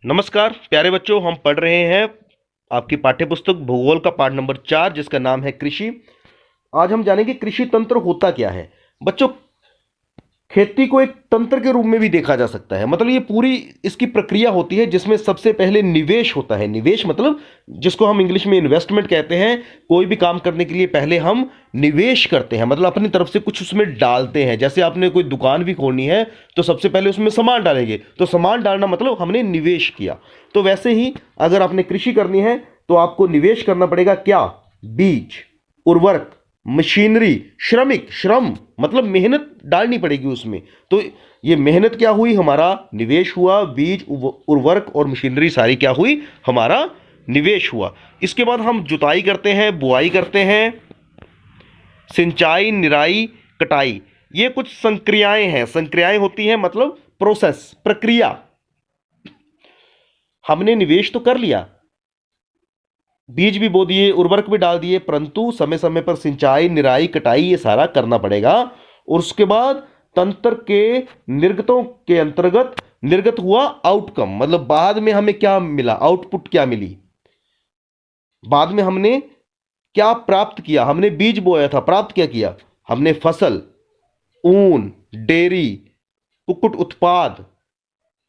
नमस्कार प्यारे बच्चों, हम पढ़ रहे हैं आपकी पाठ्यपुस्तक भूगोल का पाठ नंबर 4 जिसका नाम है कृषि। आज हम जानेंगे कृषि तंत्र होता क्या है। बच्चों, खेती को एक तंत्र के रूप में भी देखा जा सकता है। मतलब ये पूरी इसकी प्रक्रिया होती है जिसमें सबसे पहले निवेश होता है। निवेश मतलब जिसको हम इंग्लिश में इन्वेस्टमेंट कहते हैं। कोई भी काम करने के लिए पहले हम निवेश करते हैं, मतलब अपनी तरफ से कुछ उसमें डालते हैं। जैसे आपने कोई दुकान भी खोलनी है तो सबसे पहले उसमें सामान डालेंगे, तो सामान डालना मतलब हमने निवेश किया। तो वैसे ही अगर आपने कृषि करनी है तो आपको निवेश करना पड़ेगा। क्या? बीज, उर्वरक, मशीनरी, श्रमिक। श्रम मतलब मेहनत डालनी पड़ेगी उसमें। तो ये मेहनत क्या हुई? हमारा निवेश हुआ। बीज, उर्वरक और मशीनरी सारी क्या हुई? हमारा निवेश हुआ। इसके बाद हम जुताई करते हैं, बुआई करते हैं, सिंचाई, निराई, कटाई। ये कुछ संक्रियाएं हैं। संक्रियाएं होती हैं मतलब प्रोसेस, प्रक्रिया। हमने निवेश तो कर लिया, बीज भी बो दिए, उर्वरक भी डाल दिए, परंतु समय समय पर सिंचाई, निराई, कटाई ये सारा करना पड़ेगा। और उसके बाद तंत्र के निर्गतों के अंतर्गत निर्गत हुआ आउटकम, मतलब बाद में हमें क्या मिला, आउटपुट क्या मिली, बाद में हमने क्या प्राप्त किया। हमने बीज बोया था, प्राप्त क्या किया? हमने फसल, ऊन, डेयरी, कुक्कुट उत्पाद,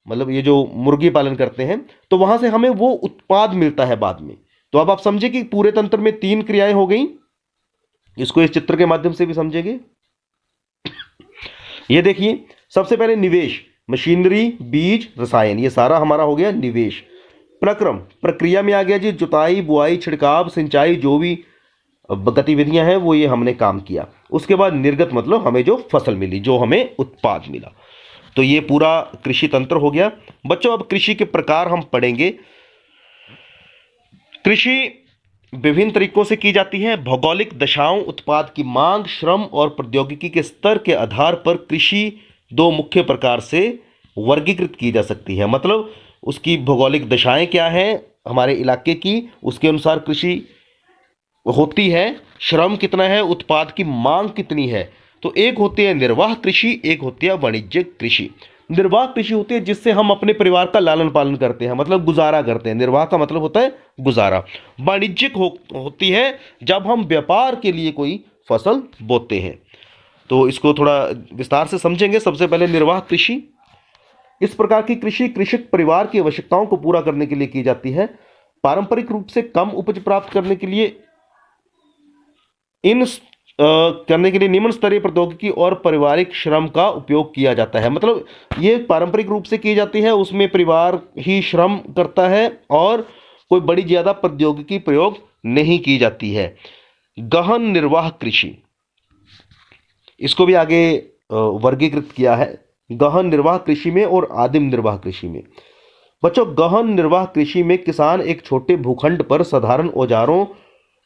मतलब ये जो मुर्गी पालन करते हैं, तो वहां से हमें वो उत्पाद मिलता है बाद में। तो अब आप समझे कि पूरे तंत्र में 3 क्रियाएं हो गई। इसको इस चित्र के माध्यम से भी समझेंगे। ये देखिए, सबसे पहले निवेश, मशीनरी, बीज, रसायन, ये सारा हमारा हो गया निवेश। प्रक्रम, प्रक्रिया में आ गया जी, जुताई, बुआई, छिड़काव, सिंचाई, जो भी गतिविधियां हैं वो ये हमने काम किया। उसके बाद निर्गत मतलब हमें जो फसल मिली, जो हमें उत्पाद मिला। तो ये पूरा कृषि तंत्र हो गया। बच्चों, अब कृषि के प्रकार हम पढ़ेंगे। कृषि विभिन्न तरीकों से की जाती है। भौगोलिक दशाओं, उत्पाद की मांग, श्रम और प्रौद्योगिकी के स्तर के आधार पर कृषि 2 मुख्य प्रकार से वर्गीकृत की जा सकती है। मतलब उसकी भौगोलिक दशाएं क्या है हमारे इलाके की, उसके अनुसार कृषि होती है। श्रम कितना है, उत्पाद की मांग कितनी है। तो एक होती है निर्वाह कृषि, एक होती है वाणिज्यिक कृषि। निर्वाह कृषि होती है जिससे हम अपने परिवार का लालन पालन करते हैं, मतलब गुजारा करते हैं। निर्वाह का मतलब होता है गुजारा। वाणिज्यिक होती है जब हम व्यापार के लिए कोई फसल बोते हैं। तो इसको थोड़ा विस्तार से समझेंगे। सबसे पहले निर्वाह कृषि। इस प्रकार की कृषि कृषक परिवार की आवश्यकताओं को पूरा करने के लिए की जाती है। पारंपरिक रूप से कम उपज प्राप्त करने के लिए करने के लिए निम्न स्तरीय प्रौद्योगिकी और पारिवारिक श्रम का उपयोग किया जाता है। मतलब ये पारंपरिक रूप से की जाती है, उसमें परिवार ही श्रम करता है और कोई बड़ी ज्यादा प्रौद्योगिकी प्रयोग नहीं की जाती है। गहन निर्वाह कृषि, इसको भी आगे वर्गीकृत किया है गहन निर्वाह कृषि में और आदिम निर्वाह कृषि में। बच्चों, गहन निर्वाह कृषि में किसान एक छोटे भूखंड पर साधारण औजारों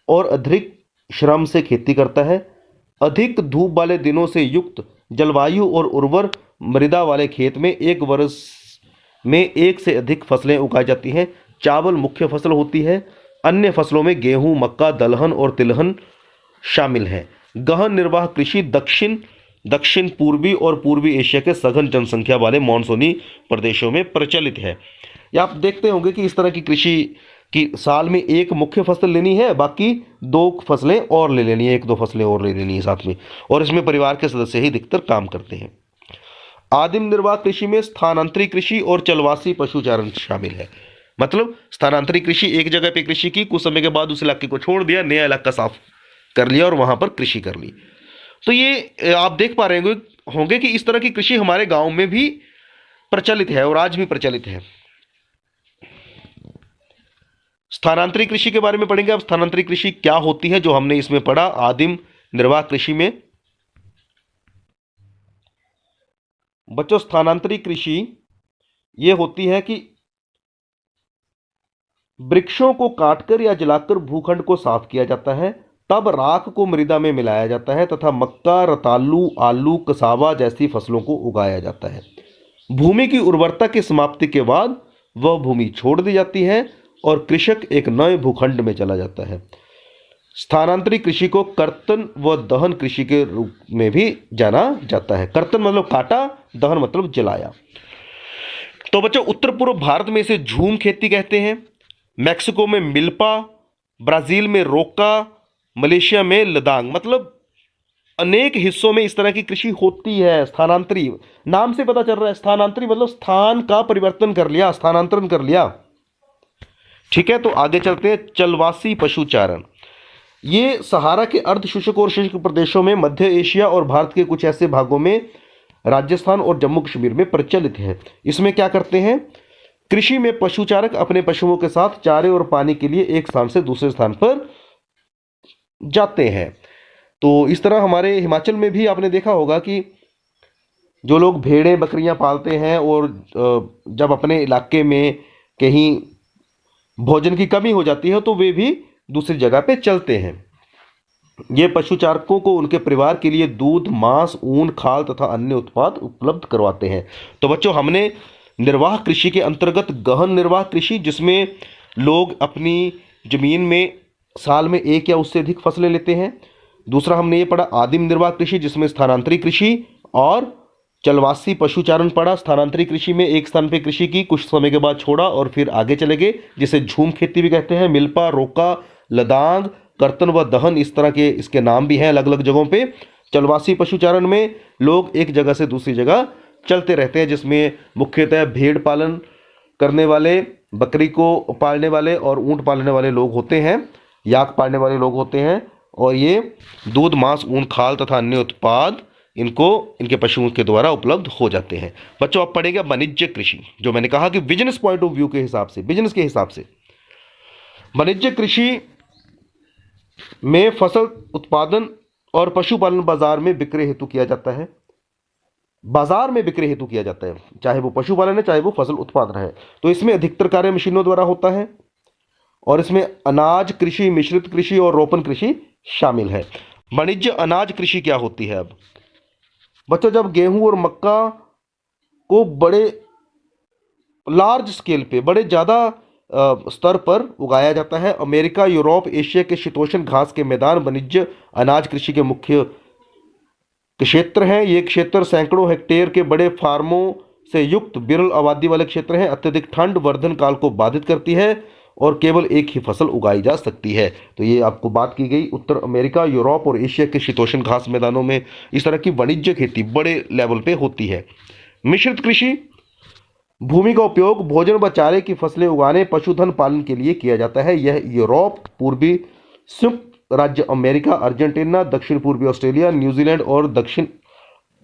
और अधिक श्रम से खेती करता है। अधिक धूप वाले दिनों से युक्त जलवायु और उर्वर मृदा वाले खेत में एक वर्ष में एक से अधिक फसलें उगाई जाती हैं। चावल मुख्य फसल होती है। अन्य फसलों में गेहूं, मक्का, दलहन और तिलहन शामिल है। गहन निर्वाह कृषि दक्षिण पूर्वी और पूर्वी एशिया के सघन जनसंख्या वाले मानसूनी प्रदेशों में प्रचलित है। या आप देखते होंगे कि इस तरह की कृषि कि साल में एक मुख्य फसल लेनी है, बाकी 2 फसलें और ले लेनी है, 1-2 फसलें और ले लेनी है साथ में। और इसमें परिवार के सदस्य ही अधिकतर काम करते हैं। आदिम निर्वाह कृषि में स्थानांतरी कृषि और चलवासी पशुचारण शामिल है। मतलब स्थानांतरी कृषि, एक जगह पे कृषि की, कुछ समय के बाद उस इलाके को छोड़ दिया, नया इलाका साफ कर लिया और वहां पर कृषि कर ली। तो ये आप देख पा रहे होंगे कि इस तरह की कृषि हमारे गांव में भी प्रचलित है और आज भी प्रचलित है। स्थानांतरित कृषि के बारे में पढ़ेंगे। अब स्थानांतरित कृषि क्या होती है जो हमने इसमें पढ़ा आदिम निर्वाह कृषि में। बच्चों, स्थानांतरित कृषि यह होती है कि वृक्षों को काटकर या जलाकर भूखंड को साफ किया जाता है, तब राख को मृदा में मिलाया जाता है तथा मक्का, रतालू, आलू, कसावा जैसी फसलों को उगाया जाता है। भूमि की उर्वरता की समाप्ति के बाद वह भूमि छोड़ दी जाती है और कृषक एक नए भूखंड में चला जाता है। स्थानांतरित कृषि को कर्तन व दहन कृषि के रूप में भी जाना जाता है। कर्तन मतलब काटा, दहन मतलब जलाया। तो बच्चों उत्तर पूर्व भारत में इसे झूम खेती कहते हैं, मैक्सिको में मिल्पा, ब्राजील में रोका, मलेशिया में लदांग। मतलब अनेक हिस्सों में इस तरह की कृषि होती है। स्थानांतरी, नाम से पता चल रहा है, स्थानांतरी मतलब स्थान का परिवर्तन कर लिया, स्थानांतरण कर लिया। ठीक है, तो आगे चलते हैं। चलवासी पशुचारण, ये सहारा के अर्ध शुष्क और शुष्क प्रदेशों में, मध्य एशिया और भारत के कुछ ऐसे भागों में, राजस्थान और जम्मू कश्मीर में प्रचलित है। इसमें क्या करते हैं, कृषि में पशुचारक अपने पशुओं के साथ चारे और पानी के लिए एक स्थान से दूसरे स्थान पर जाते हैं। तो इस तरह हमारे हिमाचल में भी आपने देखा होगा कि जो लोग भेड़ें बकरियां पालते हैं और जब अपने इलाके में कहीं भोजन की कमी हो जाती है तो वे भी दूसरी जगह पे चलते हैं। ये पशुचारकों को उनके परिवार के लिए दूध, मांस, ऊन, खाल तथा अन्य उत्पाद उपलब्ध करवाते हैं। तो बच्चों हमने निर्वाह कृषि के अंतर्गत गहन निर्वाह कृषि, जिसमें लोग अपनी जमीन में साल में एक या उससे अधिक फसलें लेते हैं। दूसरा हमने ये पढ़ा आदिम निर्वाह कृषि, जिसमें स्थानांतरी कृषि और चलवासी पशुचारण पढ़ा। स्थानांतरी कृषि में एक स्थान पर कृषि की, कुछ समय के बाद छोड़ा और फिर आगे चले गए, जिसे झूम खेती भी कहते हैं। मिल्पा, रोका, लदांग, कर्तन व दहन, इस तरह के इसके नाम भी हैं अलग अलग जगहों पे। चलवासी पशुचारण में लोग एक जगह से दूसरी जगह चलते रहते हैं, जिसमें मुख्यतः भेड़ पालन करने वाले, बकरी को पालने वाले और ऊंट पालने वाले लोग होते हैं, याक पालने वाले लोग होते हैं। और ये दूध, मांस, ऊन, खाल तथा अन्य उत्पाद इनको इनके पशुओं के द्वारा उपलब्ध हो जाते हैं। बच्चों आप पढ़ेंगे वाणिज्य कृषि, जो मैंने कहा कि बिजनेस पॉइंट ऑफ व्यू के हिसाब से, बिजनेस के हिसाब से वाणिज्य कृषि में फसल उत्पादन और पशुपालन बाजार में बिक्री हेतु किया जाता है। बाजार में बिक्री हेतु किया जाता है, चाहे वो पशुपालन है चाहे वो फसल उत्पादन है। तो इसमें अधिकतर कार्य मशीनों द्वारा होता है और इसमें अनाज कृषि, मिश्रित कृषि और रोपण कृषि शामिल है। वाणिज्य अनाज कृषि क्या होती है? अब बच्चों जब गेहूं और मक्का को बड़े लार्ज स्केल पे, बड़े ज़्यादा स्तर पर उगाया जाता है। अमेरिका, यूरोप, एशिया के शीतोष्ण घास के मैदान वाणिज्य अनाज कृषि के मुख्य क्षेत्र हैं। ये क्षेत्र सैकड़ों हेक्टेयर के बड़े फार्मों से युक्त विरल आबादी वाले क्षेत्र हैं। अत्यधिक ठंड वर्धन काल को बाधित करती है और केवल एक ही फसल उगाई जा सकती है। तो ये आपको बात की गई उत्तर अमेरिका, यूरोप और एशिया के शीतोष्ण घास मैदानों में इस तरह की वाणिज्य खेती बड़े लेवल पे होती है। मिश्रित कृषि, भूमि का उपयोग भोजन व चारे की फसलें उगाने, पशुधन पालन के लिए किया जाता है। यह यूरोप, पूर्वी संयुक्त राज्य अमेरिका, अर्जेंटीना, दक्षिण पूर्वी ऑस्ट्रेलिया, न्यूजीलैंड और दक्षिण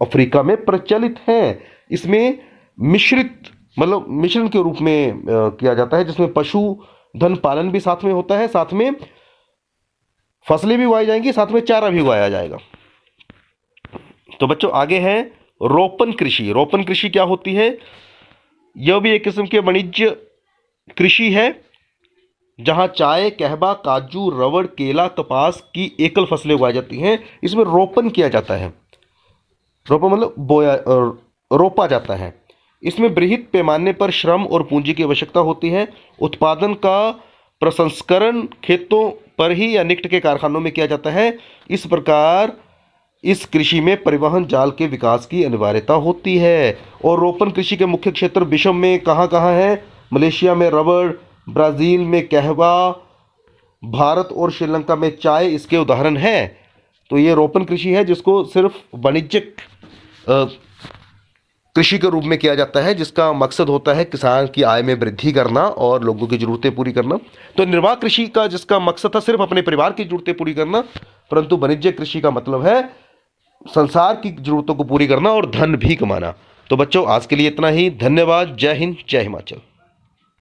अफ्रीका में प्रचलित है। इसमें मिश्रित मतलब मिश्रण के रूप में किया जाता है, जिसमें पशुधन पालन भी साथ में होता है, साथ में फसलें भी उगाई जाएंगी, साथ में चारा भी उगाया जाएगा। तो बच्चों आगे है रोपण कृषि। रोपण कृषि क्या होती है? यह भी एक किस्म के वाणिज्य कृषि है, जहां चाय, कहवा, काजू, रबड़, केला, कपास की एकल फसलें उगाई जाती हैं। इसमें रोपण किया जाता है। रोपण मतलब बोया, रोपा जाता है। इसमें बृहद पैमाने पर श्रम और पूंजी की आवश्यकता होती है। उत्पादन का प्रसंस्करण खेतों पर ही या निकट के कारखानों में किया जाता है। इस प्रकार इस कृषि में परिवहन जाल के विकास की अनिवार्यता होती है। और रोपण कृषि के मुख्य क्षेत्र विश्व में कहाँ कहाँ है? मलेशिया में रबड़, ब्राज़ील में कहवा, भारत और श्रीलंका में चाय इसके उदाहरण हैं। तो ये रोपण कृषि है, जिसको सिर्फ वाणिज्यिक कृषि के रूप में किया जाता है, जिसका मकसद होता है किसान की आय में वृद्धि करना और लोगों की ज़रूरतें पूरी करना। तो निर्वाह कृषि का जिसका मकसद था सिर्फ अपने परिवार की ज़रूरतें पूरी करना, परंतु वाणिज्य कृषि का मतलब है संसार की ज़रूरतों को पूरी करना और धन भी कमाना। तो बच्चों आज के लिए इतना ही। धन्यवाद। जय हिंद, जय हिमाचल।